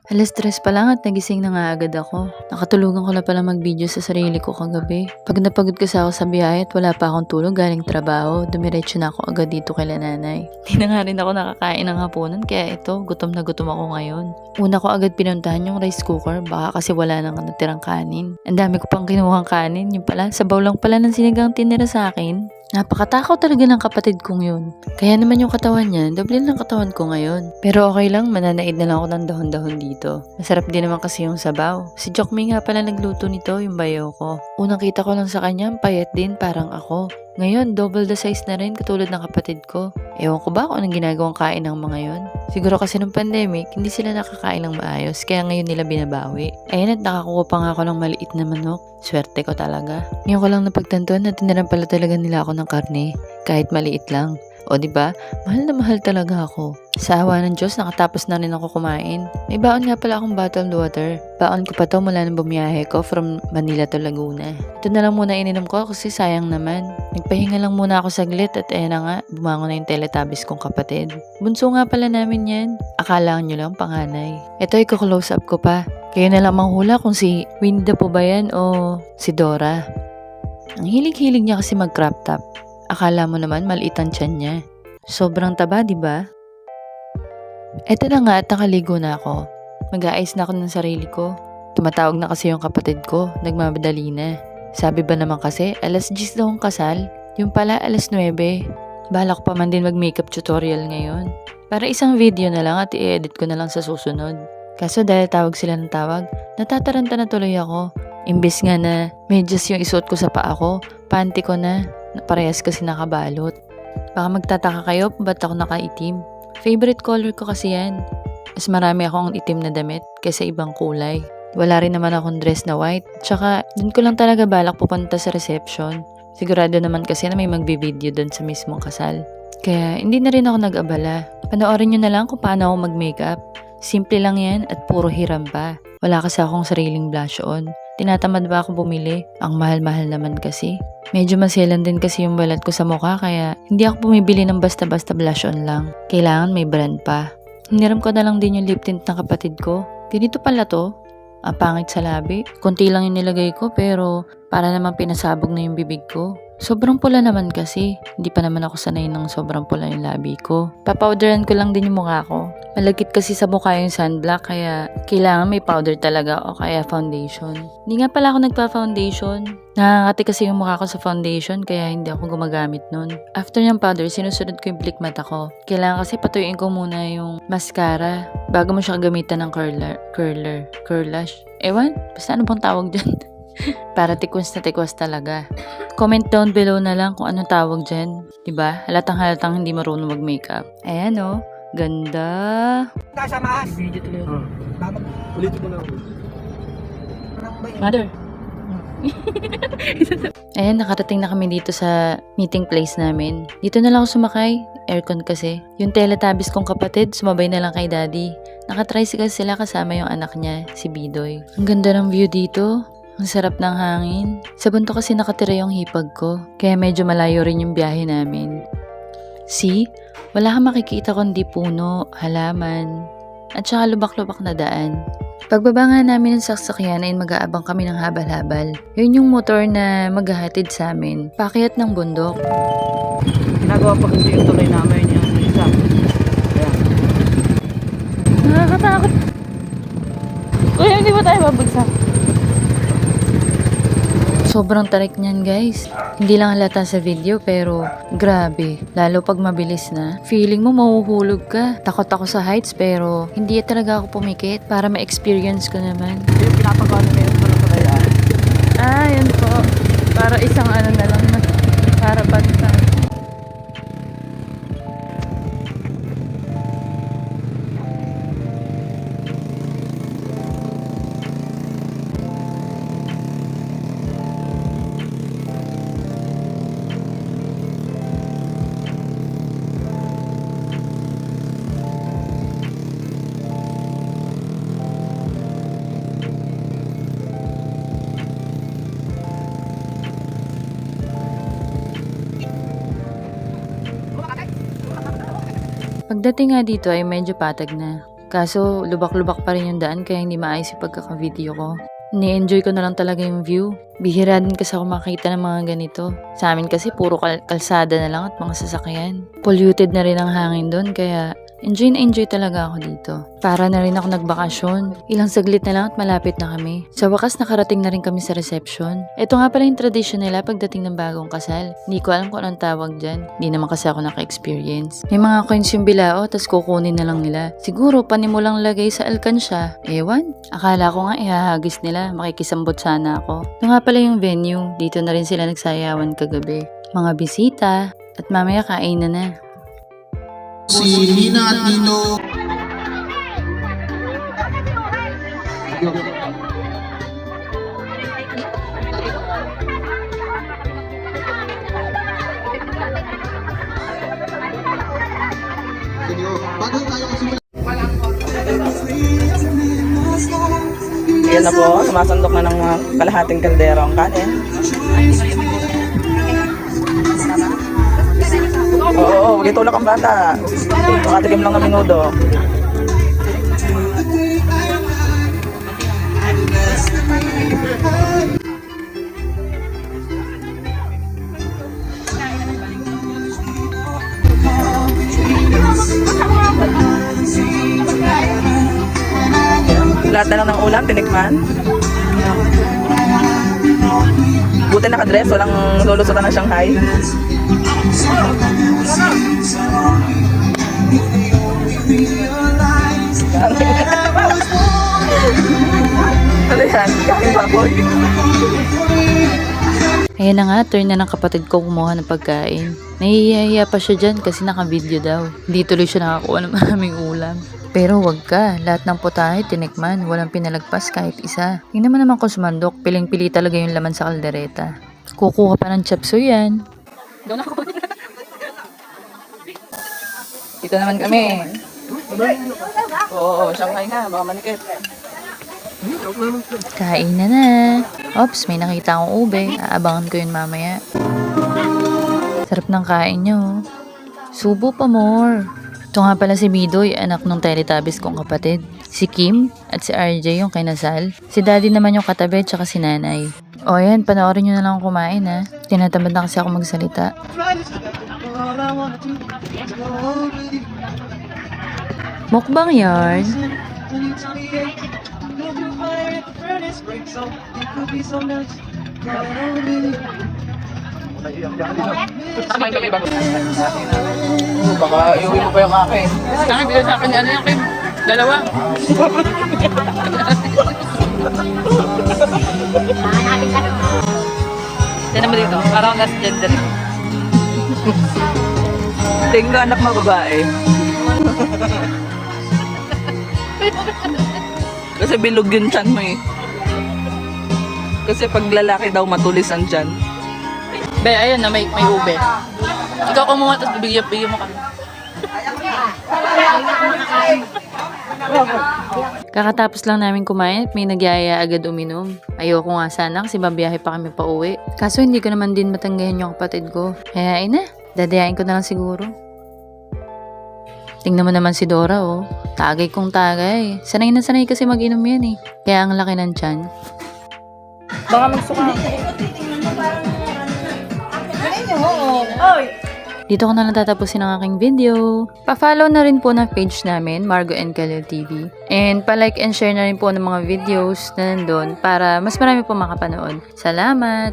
Alas 3 pa lang at nagising na nga agad ako. Nakatulugan ko na pala mag-video sa sarili ko kagabi. Pag napagod kasi ako sa biyahe at wala pa akong tulog galing trabaho, dumiretso na ako agad dito kila nanay. Di na nga rin ako nakakain ng hapunan kaya ito, gutom na gutom ako ngayon. Una ko agad pinuntahan yung rice cooker, baka kasi wala nang natirang kanin. Ang dami ko pang kinuhang kanin, yung pala, sabaw lang pala ng sinigang tinira sa akin. Napakatakaw talaga ng kapatid kong yun. Kaya naman yung katawan niya, doble ng katawan ko ngayon. Pero okay lang, mananaid na lang ako ng dahon-dahon dito. Masarap din naman kasi yung sabaw. Si Jokmei nga pala nagluto nito, yung bayo ko. Unang kita ko lang sa kanya, payat din parang ako. Ngayon, double the size na rin katulad ng kapatid ko. Ewan ko ba kung anong ginagawang kain ng mga yon. Siguro kasi nung pandemic, hindi sila nakakain ng maayos, kaya ngayon nila binabawi. Ayun at nakakuha pa nga ako ng maliit na manok. Swerte ko talaga. Ngayon ko lang napagtantuan na tiniran pala talaga nila ako ng karne, kahit maliit lang. O diba, mahal na mahal talaga ako. Sa awa ng Diyos, nakatapos na rin ako kumain. May baon nga pala akong bottled water. Baon ko pa to mula nang bumiyahe ko from Manila to Laguna. Ito na lang muna ininom ko kasi sayang naman. Nagpahinga lang muna ako saglit at na nga, bumangon na yung Teletubbies kong kapatid. Bunso nga pala namin yan. Akala nyo lang panganay. Ito i-close up ko pa. Kayo na lang manghula kung si Winnie the Pooh ba yan o si Dora. Ang hilig-hilig niya kasi mag-crop top. Akala mo naman maliit ang tiyan niya. Sobrang taba, di ba? Eto na nga at nakaligo na ako. Mag-aayos na ako ng sarili ko. Tumatawag na kasi yung kapatid ko. Nagmamadali na. Sabi ba naman kasi, alas 10 daw ang kasal. Yung pala, alas 9. Balak pa man din mag-makeup tutorial ngayon. Para isang video na lang at i-edit ko na lang sa susunod. Kaso dahil tawag sila ng tawag, natataranta na tuloy ako. Imbes nga na medyas yung isuot ko sa paa ko, panty ko na parehas kasi nakabalot. Baka magtataka kayo ba't ako nakaitim. Favorite color ko kasi yan. Mas marami akong itim na damit kaysa ibang kulay. Wala rin naman akong dress na white. Tsaka dun ko lang talaga balak pupunta sa reception. Sigurado naman kasi na may magbi-video dun sa mismong kasal. Kaya hindi na rin ako nag-abala. Panoorin nyo na lang kung paano ako mag-makeup. Simple lang yan at puro hiram pa. Wala kasi akong sariling blush on. Tinatamad ba ako bumili? Ang mahal-mahal naman kasi. Medyo maselan din kasi yung balat ko sa mukha kaya hindi ako bumibili ng basta-basta blush on lang. Kailangan may brand pa. Hiniram ko na lang din yung lip tint ng kapatid ko. Ganito pala to. Ang pangit sa labi. Konti lang yung nilagay ko pero para naman pinasabog na yung bibig ko. Sobrang pula naman kasi. Hindi pa naman ako sanay ng sobrang pula yung labi ko. Papowderan ko lang din yung mukha ko. Malagkit kasi sa mukha yung sunblock kaya kailangan may powder talaga o kaya foundation. Hindi nga pala ako nagpa-foundation. Nakakati kasi yung mukha ko sa foundation kaya hindi ako gumagamit nun. After yung powder, sinusunod ko yung blick mata ko. Kailangan kasi patuyuin ko muna yung mascara bago mo siya gamitan ng curlash. Ewan, basta ano bang tawag dyan? Para tikwas na tikwas talaga. Comment down below na lang kung anong tawag dyan. Diba? Halatang hindi marunong mag-makeup. Ayan o. Ganda. Kasamahan. Video tuloy ako. Ulitin mo na ako. Mother. Ayan, nakarating na kami dito sa meeting place namin. Dito na lang ako sumakay. Aircon kasi. Yung Teletubbies kong kapatid, sumabay na lang kay daddy. Nakatricycle sila kasama yung anak niya, si Bidoy. Ang ganda ng view dito. Ang sarap ng hangin. Sa bundok kasi nakatira yung hipag ko. Kaya medyo malayo rin yung biyahe namin. See? Wala kang makikita kundi puno, halaman, at saka lubak-lubak na daan. Pagbaba nga namin ng sasakyan ay mag-aabang kami ng habal-habal. Yun yung motor na maghahatid sa amin. Pakyat ng bundok. Ginagawa pa kasi yung tulay namin yung isa. Ayan. Nakakatakot. Uy, hindi ba tayo babagsak? Sobrang tarik niyan guys. Hindi lang halata sa video pero grabe. Lalo pag mabilis na. Feeling mo mahuhulog ka. Takot ako sa heights pero hindi talaga ako pumikit para ma-experience ko naman. Yung pinapagawa na meron pala sa kaya. Yan po. Para isang ano na lang na. Para bantang. Pagdating nga dito ay medyo patag na. Kaso lubak-lubak pa rin yung daan kaya hindi maayos yung pagkaka-video ko. Ni-enjoy ko na lang talaga yung view. Bihira din kasi ako makita ng mga ganito. Sa amin kasi puro kalsada na lang at mga sasakyan. Polluted na rin ang hangin doon kaya enjoy na enjoy talaga ako dito. Para na rin ako nagbakasyon. Ilang saglit na lang at malapit na kami. Sa wakas nakarating na rin kami sa reception. Ito nga pala yung tradition nila pagdating ng bagong kasal. Hindi ko alam kung anong tawag dyan. Hindi naman kasi ako naka-experience. May mga coins yung bilao tas kukunin na lang nila. Siguro panimulang lagay sa alkansya. Ewan. Akala ko nga ihahagis nila. Makikisambot sana ako. Ito nga pala yung venue. Dito na rin sila nagsayawan kagabi. Mga bisita. At mamaya kain na. Si Nina at Nino. Bago tayo magsimula. Yan na po, sumasandok na ng kalahating kaldero ang kanin. Oo, gitulak ang bata. Makatikim lang ng minudo. Lahat na lang ng ulam, tinikman. Buti nakadress, walang lulusutan ng Shanghai. Ano yan? Kain baboy? Ayan na nga, turn na ng kapatid ko kumuha ng pagkain. Nahihiya pa siya dyan kasi naka-video daw. Hindi tuloy siya nakakuha ng maraming ulam. Pero wag ka, lahat ng putahe tinikman, walang pinalagpas kahit isa. Tingnan mo naman kung sumandok, piling-pili talaga yung laman sa kaldereta. Kukuha pa ng chapsuy yan. Doon ako. Dito naman kami. Oo, Shanghai nga, baka manikit. Kain na. Ops, may nakita akong ube. Aabangan ko yun mamaya. Sarap ng kain nyo. Subo pa more. Ito nga pala si Bidoy, anak nung Teletubbies kong kapatid. Si Kim at si RJ yung kinasal. Si Daddy naman yung katabi tsaka si Nanay. O yan, panoorin nyo na lang kumain ha. Tinatamad na kasi ako magsalita. Mukbang yarn. Samayin kami bago. Baka iuwi mo pa yung akin. Akin, bigyan sa akin. Ano yung akin? Dalawa. Yan naman dito. Parang nasa gender. Tingga anak mo babae. Kasi bilog yung tiyan mo eh. Kasi pag lalaki daw matulis ang tiyan. Be, ayun na, may ube. Ikaw kumuha, tapos bibigyan mo kami. Kakatapos lang namin kumain at may nagyaya agad uminom. Ayoko nga sana kasi babiyahe pa kami pa uwi. Kaso hindi ko naman din matanggahan yung kapatid ko. Kaya dadayain ko na lang siguro. Tingnan mo naman si Dora oh. Tagay kong tagay. Sanay na sanay kasi mag-inom yan eh. Kaya ang laki ng tiyan. Baka magsuka. Dito ko na lang tatapusin ang aking video. Pa-follow na rin po ng page namin, Margo and Khalil TV. And pa-like and share na rin po ng mga videos na nandun para mas marami po makapanood. Salamat!